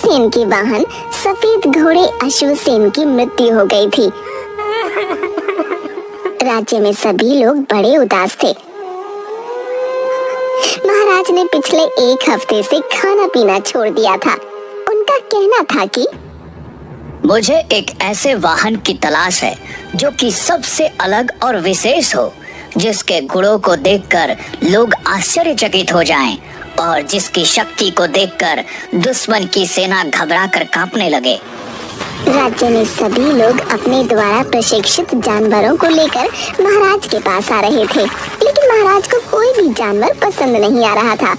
चतुरसेन के वाहन सफेद घोड़े अश्वसेन की मृत्यु हो गई थी। राज्य में सभी लोग बड़े उदास थे। महाराज ने पिछले एक हफ्ते से खाना पीना छोड़ दिया था। उनका कहना था कि मुझे एक ऐसे वाहन की तलाश है जो कि सबसे अलग और विशेष हो, जिसके गुणों को देखकर लोग आश्चर्यचकित हो जाएं और जिसकी शक्ति को देखकर दुश्मन की सेना घबराकर कांपने लगे। राज्य में सभी लोग अपने द्वारा प्रशिक्षित जानवरों को लेकर महाराज के पास आ रहे थे, लेकिन महाराज को कोई भी जानवर पसंद नहीं आ रहा था।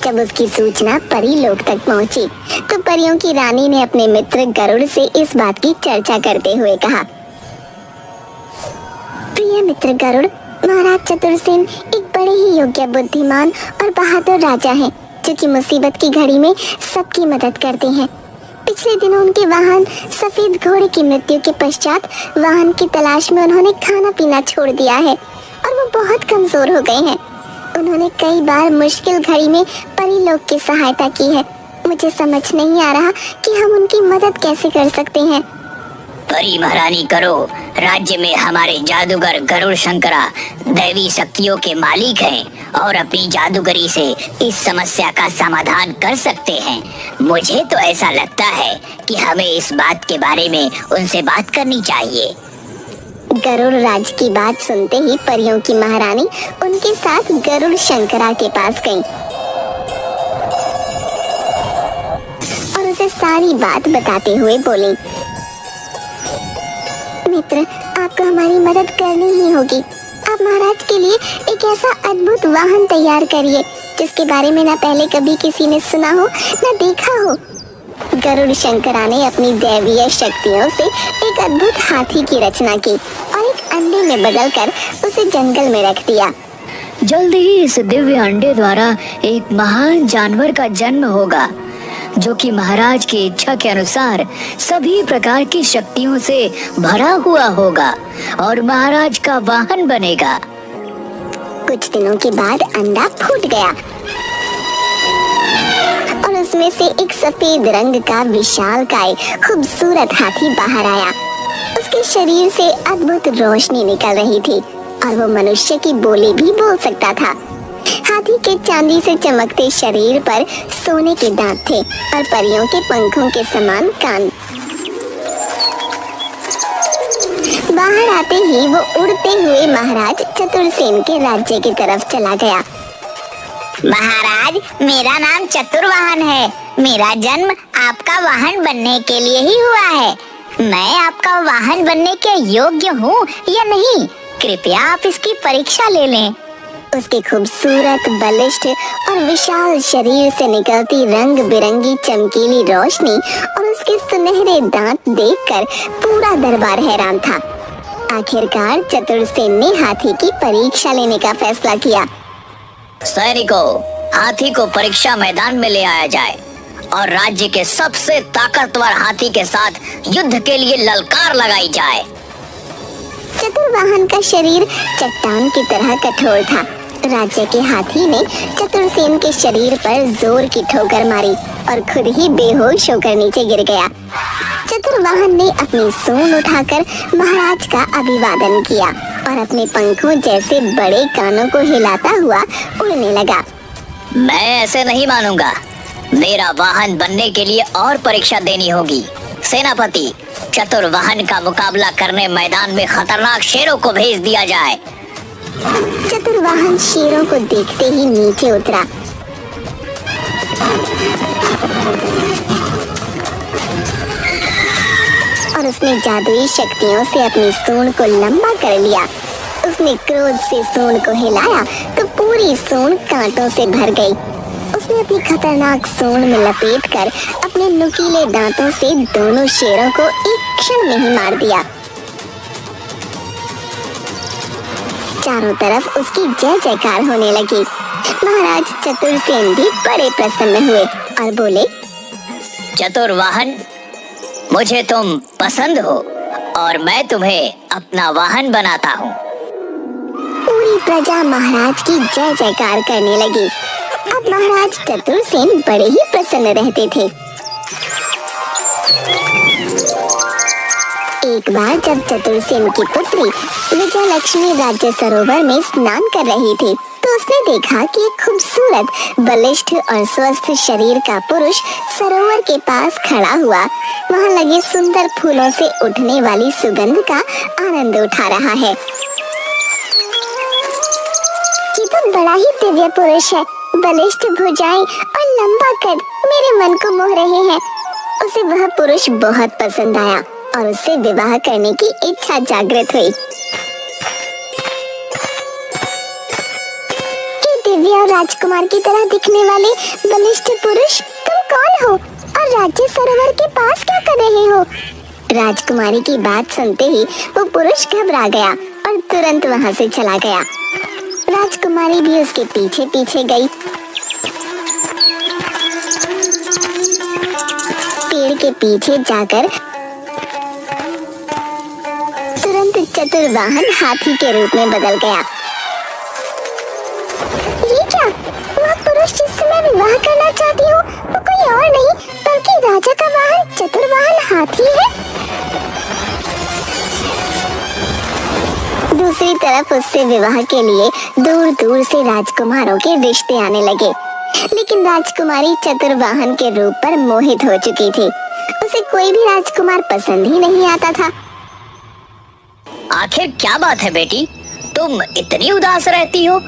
जब उसकी सूचना परी लोक तक पहुंची, तो परियों की रानी ने अपने मित्र गरुड़ से इस बात की चर्चा करते हुए कहा, प्रिय मित्र गरुड़, महाराज चतुरसेन एक बड़े ही योग्य, बुद्धिमान और बहादुर राजा हैं, जो कि मुसीबत की घड़ी में सबकी मदद करते हैं। पिछले दिनों उनके वाहन सफेद घोड़े की मृत्यु के पश्चात वाहन की तलाश में उन्होंने खाना पीना छोड़ दिया है और वो बहुत कमजोर हो गए हैं। उन्होंने कई बार मुश्किल घड़ी में परी लोग की सहायता की है। मुझे समझ नहीं आ रहा कि हम उनकी मदद कैसे कर सकते हैं। परी महारानी करो, राज्य में हमारे जादूगर गरुड़ शंकरा दैवी शक्तियों के मालिक हैं और अपनी जादूगरी से इस समस्या का समाधान कर सकते हैं। मुझे तो ऐसा लगता है कि हमें इस बात के बारे में उनसे बात करनी चाहिए। गरुड़ राज की बात सुनते ही परियों की महारानी उनके साथ गरुड़ शंकरा के पास गईं और उसे सारी बात बताते हुए बोली, मित्र, आपको हमारी मदद करनी ही होगी। आप महाराज के लिए एक ऐसा अद्भुत वाहन तैयार करिए जिसके बारे में ना पहले कभी किसी ने सुना हो न देखा हो। गरुड़ शंकरा ने अपनी दैवीय शक्तियों से एक अद्भुत हाथी की रचना की और एक अंडे में बदलकर उसे जंगल में रख दिया। जल्द ही इस दिव्य अंडे द्वारा एक महान जानवर का जन्म होगा, जो कि महाराज की इच्छा के अनुसार सभी प्रकार की शक्तियों से भरा हुआ होगा और महाराज का वाहन बनेगा। कुछ दिनों के बाद अंडा फूट गया और उसमें से एक सफेद रंग का विशालकाय खूबसूरत हाथी बाहर आया। उसके शरीर से अद्भुत रोशनी निकल रही थी और वो मनुष्य की बोली भी बोल सकता था। हाथी के चांदी से चमकते शरीर पर सोने के दांत थे और परियों के पंखों के समान कान। बाहर आते ही वो उड़ते हुए महाराज चतुरसेन के राज्य की तरफ चला गया। महाराज, मेरा नाम चतुर्वाहन है। मेरा जन्म आपका वाहन बनने के लिए ही हुआ है। मैं आपका वाहन बनने के योग्य हूँ या नहीं, कृपया आप इसकी परीक्षा ले लें। उसके खूबसूरत, बलिष्ठ और विशाल शरीर से निकलती रंग बिरंगी चमकीली रोशनी और उसके सुनहरे दांत देखकर पूरा दरबार हैरान था। आखिरकार चतुरसेन ने हाथी की परीक्षा लेने का फैसला किया। सैनिकों, हाथी को परीक्षा मैदान में ले आया जाए और राज्य के सबसे ताकतवर हाथी के साथ युद्ध के लिए ललकार लगाई जाए। चतुर्वाहन का शरीर चट्टान की तरह कठोर था। राज्य के हाथी ने चतुरसेन के शरीर पर जोर की ठोकर मारी और खुद ही बेहोश होकर नीचे गिर गया। चतुर्वाहन ने अपनी सूंड उठाकर महाराज का अभिवादन किया और अपने पंखों जैसे बड़े कानों को हिलाता हुआ उड़ने लगा। मैं ऐसे नहीं मानूंगा। मेरा वाहन बनने के लिए और परीक्षा देनी होगी। सेनापति, चतुर्वाहन का मुकाबला करने मैदान में खतरनाक शेरों को भेज दिया जाए। चतुर्वाहन शेरों को देखते ही नीचे उतरा और उसने जादुई शक्तियों से अपनी सूंड को लंबा कर लिया। उसने क्रोध से सूंड को हिलाया तो पूरी सूंड कांटों से भर गई। उसने अपनी खतरनाक सूंड में लपेटकर अपने नुकीले दांतों से दोनों शेरों को एक क्षण में ही मार दिया। चारों तरफ उसकी जय जयकार होने लगी। महाराज चतुरसेन भी बड़े प्रसन्न हुए और बोले, चतुर्वाहन, मुझे तुम पसंद हो और मैं तुम्हें अपना वाहन बनाता हूँ। पूरी प्रजा महाराज की जय जयकार करने लगी। अब महाराज चतुरसेन बड़े ही प्रसन्न रहते थे। एक बार जब चतुरसेन की पुत्री विजयलक्ष्मी राज्य सरोवर में स्नान कर रही थी तो उसने देखा कि एक खूबसूरत, बलिष्ठ और स्वस्थ शरीर का पुरुष सरोवर के पास खड़ा हुआ वहां लगे सुंदर फूलों से उठने वाली सुगंध का आनंद उठा रहा है। ये तो बड़ा ही दिव्य पुरुष है। बलिष्ठ भुजाएं और लंबा कद मेरे मन को मोह रहे हैं। उसे वह पुरुष बहुत पसंद आया और उससे विवाह करने की इच्छा जागृत हुई। कि दिव्य और राजकुमार की तरह दिखने वाले बलिष्ठ पुरुष, तुम कौन हो और राज्य सरोवर के पास क्या कर रहे हो? राजकुमारी की बात सुनते ही वो पुरुष घबरा गया और तुरंत वहां से चला गया। राजकुमारी भी उसके पीछे पीछे गई। पेड़ के पीछे जाकर तुरंत चतुर्वाहन हाथी के रूप में बदल गया। ये क्या? वह पुरुष जिससे मैं विवाह करना चाहती हूँ वो कोई और नहीं बल्कि राजा का वाहन चतुर्वाहन हाथी है। दूसरी तरफ उससे विवाह के लिए दूर दूर से राजकुमारों के रिश्ते आने लगे, लेकिन राजकुमारी चतुर्वाहन के रूप पर मोहित हो चुकी थी। उसे कोई भी राजकुमार पसंद ही नहीं आता था। आखिर क्या बात है बेटी, तुम इतनी उदास रहती हो?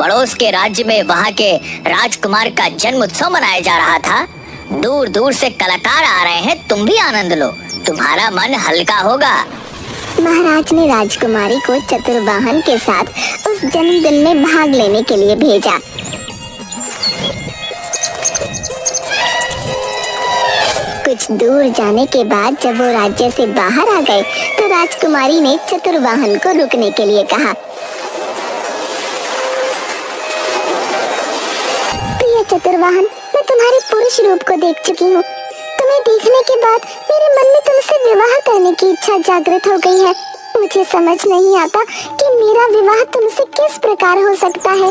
पड़ोस के राज्य में वहाँ के राजकुमार का जन्म उत्सव मनाया जा रहा था। दूर दूर से कलाकार आ रहे हैं, तुम भी आनंद लो, तुम्हारा मन हल्का होगा। महाराज ने राजकुमारी को चतुर्वाहन के साथ उस जन्मदिन में भाग लेने के लिए भेजा। कुछ दूर जाने के बाद जब वो राज्य से बाहर आ गए तो राजकुमारी ने चतुर्वाहन को रुकने के लिए कहा। प्रिय चतुर्वाहन, मैं तुम्हारे पुरुष रूप को देख चुकी हूँ। तुम्हें देखने के बाद मेरे मन में तुमसे विवाह करने की इच्छा जागृत हो गई है। मुझे समझ नहीं आता कि मेरा विवाह तुमसे किस प्रकार हो सकता है।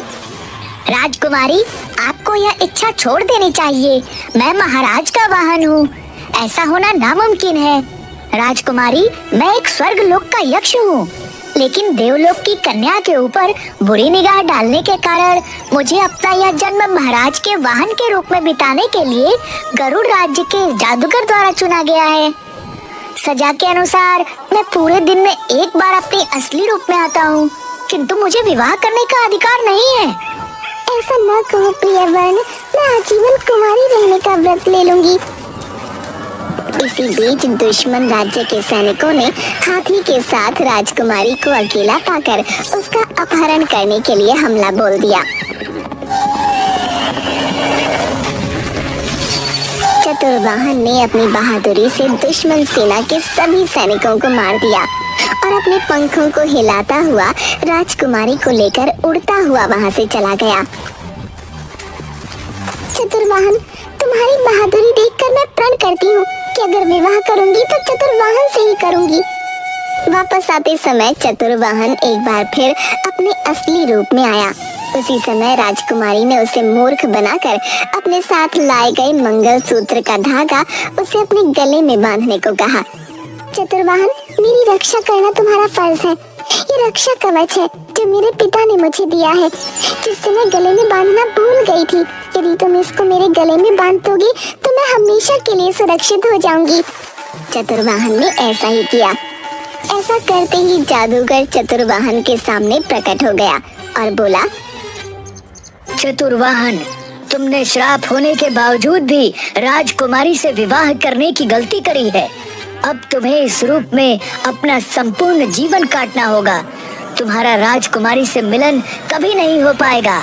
राजकुमारी, आपको यह इच्छा छोड़ देनी चाहिए। मैं महाराज का वाहन हूँ, ऐसा होना नामुमकिन है। राजकुमारी, मैं एक स्वर्ग लोक का यक्ष हूँ, लेकिन देवलोक की कन्या के ऊपर बुरी निगाह डालने के कारण मुझे अपना यह जन्म महाराज के वाहन के रूप में बिताने के लिए गरुड़ राज्य के जादूगर द्वारा चुना गया है। सजा के अनुसार मैं पूरे दिन में एक बार अपने असली रूप में आता हूँ, किंतु मुझे विवाह करने का अधिकार नहीं है। ऐसा न कहो प्रियवर्ण, मैं आजीवन कुमारी रहने का व्रत ले लूंगी। इसी बीच दुश्मन राज्य के सैनिकों ने हाथी के साथ राजकुमारी को अकेला पाकर उसका अपहरण करने के लिए हमला बोल दिया। चतुर्वाहन ने अपनी बहादुरी से दुश्मन सेना के सभी सैनिकों को मार दिया और अपने पंखों को हिलाता हुआ राजकुमारी को लेकर उड़ता हुआ वहां से चला गया। चतुर्वाहन, तुम्हारी बहादुरी देखकर मैं प्रण करती हूँ कि अगर विवाह करूंगी तो चतुर्वाहन से ही करूंगी। वापस आते समय चतुर्वाहन एक बार फिर अपने असली रूप में आया। उसी समय राजकुमारी ने उसे मूर्ख बनाकर अपने साथ लाए गए मंगलसूत्र का धागा उसे अपने गले में बांधने को कहा। चतुर्वाहन, मेरी रक्षा करना तुम्हारा फर्ज है। ये रक्षा कवच है जो मेरे पिता ने मुझे दिया है, जिससे मैं गले में बांधना भूल गई थी। यदि तुम इसको मेरे गले में बांध दोगी तो मैं हमेशा के लिए सुरक्षित हो जाऊंगी। चतुर्वाहन ने ऐसा ही किया। ऐसा करते ही जादूगर चतुर्वाहन के सामने प्रकट हो गया और बोला, चतुर्वाहन, तुमने श्राप होने के बावजूद भी राजकुमारी से विवाह करने की गलती करी है। अब तुम्हें इस रूप में अपना संपूर्ण जीवन काटना होगा। तुम्हारा राजकुमारी से मिलन कभी नहीं हो पाएगा।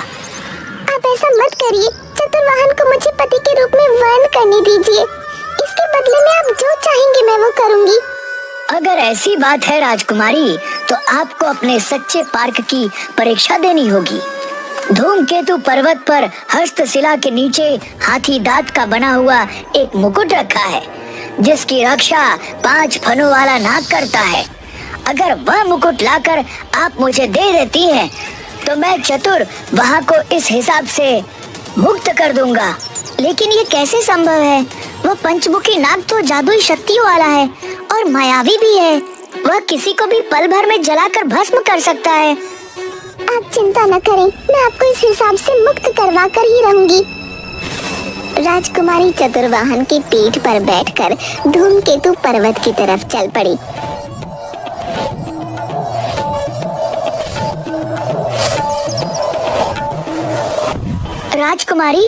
आप ऐसा मत करिए। चतुर्वाहन को मुझे पति के रूप में वर्ण करने दीजिए। इसके बदले में आप जो चाहेंगे मैं वो करूंगी। अगर ऐसी बात है राजकुमारी, तो आपको अपने सच्चे पार्क की परीक्षा देनी होगी। धूमकेतु पर्वत पर हस्तशिला के नीचे हाथी दांत का बना हुआ एक मुकुट रखा है, जिसकी रक्षा 5 फनों वाला नाग करता है। अगर वह मुकुट लाकर आप मुझे दे देती हैं, तो मैं चतुर वहाँ को इस हिसाब से मुक्त कर दूंगा। लेकिन ये कैसे संभव है? वह वह पंचमुखी नाग तो जादुई शक्तियों वाला है और मायावी भी है। वह किसी को भी पल भर में जलाकर भस्म कर सकता है। आप चिंता न करें, मैं आपको इस हिसाब से मुक्त करवा कर ही रहूंगी। राजकुमारी चतुर्वाहन की पीठ पर बैठकर धूमकेतु पर्वत की तरफ चल पड़ी। राजकुमारी,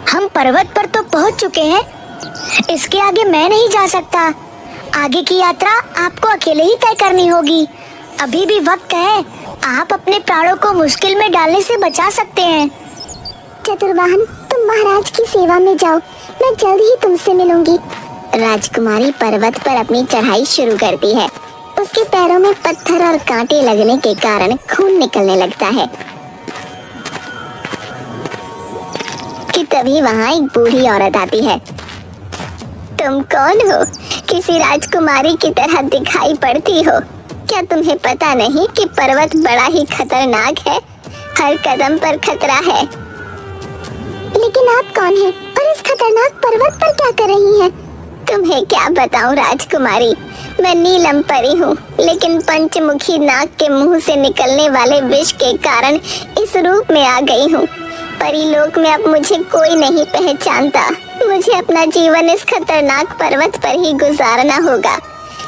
हम पर्वत पर तो पहुंच चुके हैं। इसके आगे मैं नहीं जा सकता। आगे की यात्रा आपको अकेले ही तय करनी होगी। अभी भी वक्त है, आप अपने प्राणों को मुश्किल में डालने से बचा सकते हैं। चतुर्वाहन, तुम महाराज की सेवा में जाओ, मैं जल्द ही तुमसे मिलूंगी। राजकुमारी पर्वत पर अपनी चढ़ाई शुरू करती है। उसके पैरों में पत्थर और कांटे लगने के कारण खून निकलने लगता है कि तभी वहाँ एक बूढ़ी औरत आती है। तुम कौन हो? किसी राजकुमारी की तरह दिखाई पड़ती हो। क्या तुम्हें पता नहीं कि पर्वत बड़ा ही खतरनाक है? हर कदम पर खतरा है। लेकिन आप कौन हैं और इस खतरनाक पर्वत पर क्या कर रही हैं? तुम्हें क्या बताऊं राजकुमारी, मैं नीलम परी हूँ, लेकिन पंचमुखी नाग के मुंह से निकलने वाले विष के कारण इस रूप में आ गई हूँ। परीलोक में अब मुझे कोई नहीं पहचानता। मुझे अपना जीवन इस खतरनाक पर्वत पर ही गुजारना होगा,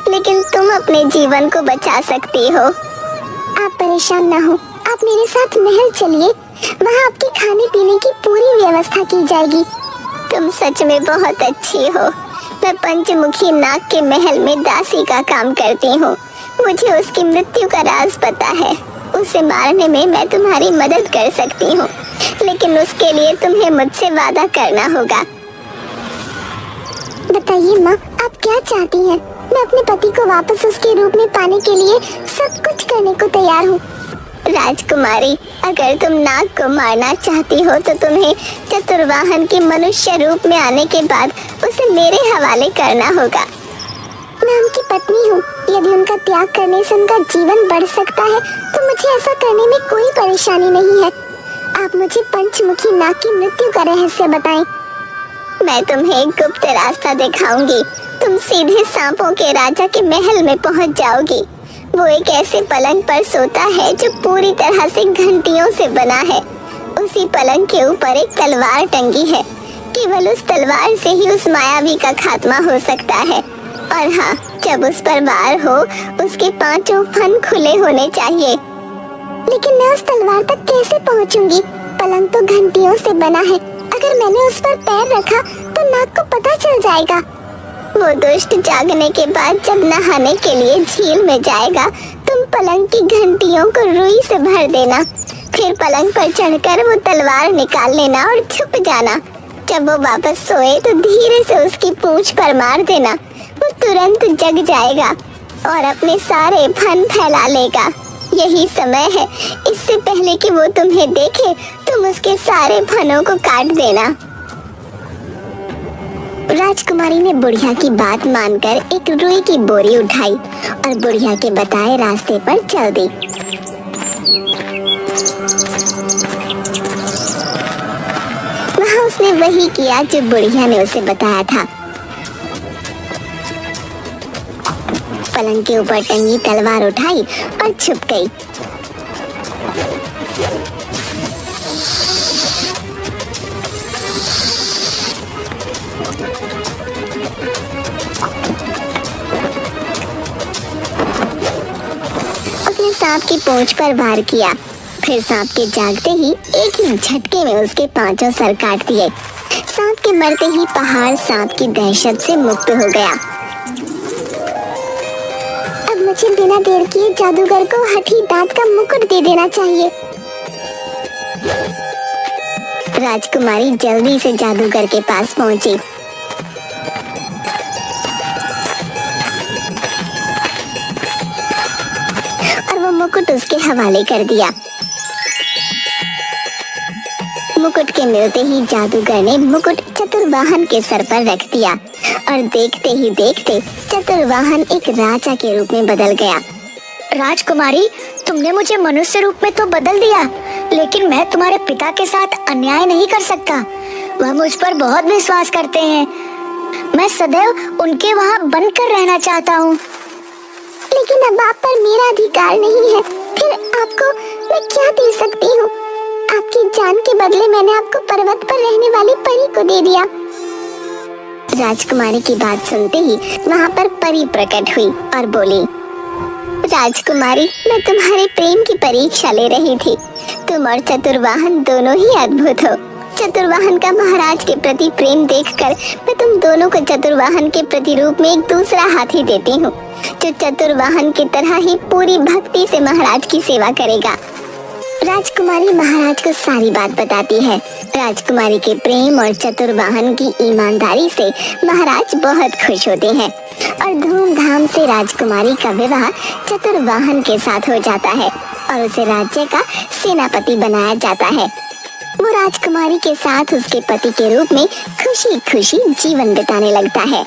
लेकिन तुम अपने जीवन को बचा सकती हो। आप परेशान ना हो, आप मेरे साथ महल चलिए, वहाँ आपके खाने पीने की पूरी व्यवस्था की जाएगी। तुम सच में बहुत अच्छी हो। मैं पंचमुखी नाग के महल में दासी का काम करती हूँ। मुझे उसकी मृत्यु का राज पता है। उसे मारने में मैं तुम्हारी मदद कर सकती हूँ, लेकिन उसके लिए तुम्हें मुझसे वादा करना होगा। बताइए माँ, आप क्या चाहती हैं? मैं अपने पति को वापस उसके रूप में पाने के लिए सब कुछ करने को तैयार हूँ। राजकुमारी, अगर तुम नाग को मारना चाहती हो तो तुम्हें चतुर्वाहन के मनुष्य रूप में आने के बाद उसे मेरे हवाले करना होगा। मैं उनकी पत्नी हूँ। यदि उनका त्याग करने से उनका जीवन बढ़ सकता है तो मुझे ऐसा करने में कोई परेशानी नहीं है। आप मुझे पंचमुखी नाग की मृत्यु का रहस्य बताएं। मैं तुम्हें एक गुप्त रास्ता दिखाऊंगी। तुम सीधे सांपों के राजा के महल में पहुंच जाओगी। वो एक ऐसे पलंग पर सोता है जो पूरी तरह से घंटियों से बना है। उसी पलंग के ऊपर एक तलवार टंगी है। केवल उस तलवार से ही उस मायावी का खात्मा हो सकता है। और हाँ, जब उस पर वार हो उसके 5 फन खुले होने चाहिए। लेकिन मैं उस तलवार तक कैसे पहुंचूंगी? पलंग तो घंटियों से बना है। अगर मैंने उस पर पैर रखा तो नाग को पता चल जाएगा। वो दुष्ट जागने के बाद जब नहाने के लिए झील में जाएगा, तुम पलंग की घंटियों को रुई से भर देना। फिर पलंग पर चढ़कर वो तलवार निकाल लेना और छुप जाना। जब वो वापस सोए तो धीरे से उसकी पूंछ पर मार देना। वो तुरंत जग जाएगा और अपने सारे फन फैला लेगा। यही समय है। इससे पहले कि वो तुम्हें देखे, तुम उसके सारे फनों को काट देना। राजकुमारी ने बुढ़िया की बात मानकर एक रुई की बोरी उठाई और बुढ़िया के बताए रास्ते पर चल दी। वहाँ उसने वही किया जो बुढ़िया ने उसे बताया था। पलंग के ऊपर टंगी तलवार उठाई और छुप गई। उसने सांप की पूंछ पर वार किया। फिर सांप के जागते ही एक ही झटके में उसके 5 सर काट दिए। सांप के मरते ही पहाड़ सांप की दहशत से मुक्त हो गया। अब मुझे बिना देर किए जादूगर को हठी दांत का मुकुट दे देना चाहिए। राजकुमारी जल्दी से जादूगर के पास पहुंची। और वो मुकुट उसके हवाले कर दिया। मुकुट के मिलते ही जादूगर ने मुकुट चतुर्वाहन के सर पर रख दिया और देखते ही देखते चतुर्वाहन एक राजा के रूप में बदल गया। राजकुमारी, तुमने मुझे मनुष्य रूप में तो बदल दिया, लेकिन मैं तुम्हारे पिता के साथ अन्याय नहीं कर सकता। वह मुझ पर बहुत विश्वास करते हैं। मैं सदैव उनके वहाँ बनकर रहना चाहता हूँ। लेकिन अब आप पर मेरा अधिकार नहीं है, फिर आपको मैं क्या दे सकती हूँ? आपकी जान के बदले मैंने आपको पर्वत पर रहने वाली परी को दे दिया। राजकुमारी की बात सुनते ही वहाँ पर परी प्रकट हुई और बोली, राजकुमारी, मैं तुम्हारे प्रेम की परीक्षा ले रही थी। तुम और चतुर्वाहन दोनों ही अद्भुत हो। चतुर्वाहन का महाराज के प्रति प्रेम देखकर मैं तुम दोनों को चतुर्वाहन के प्रतिरूप में एक दूसरा हाथी देती हूँ, जो चतुर्वाहन की तरह ही पूरी भक्ति से महाराज की सेवा करेगा। राजकुमारी महाराज को सारी बात बताती है। राजकुमारी के प्रेम और चतुर्वाहन की ईमानदारी से महाराज बहुत खुश होते हैं और धूमधाम से राजकुमारी का विवाह चतुर्वाहन के साथ हो जाता है और उसे राज्य का सेनापति बनाया जाता है। वो राजकुमारी के साथ उसके पति के रूप में खुशी खुशी जीवन बिताने लगता है।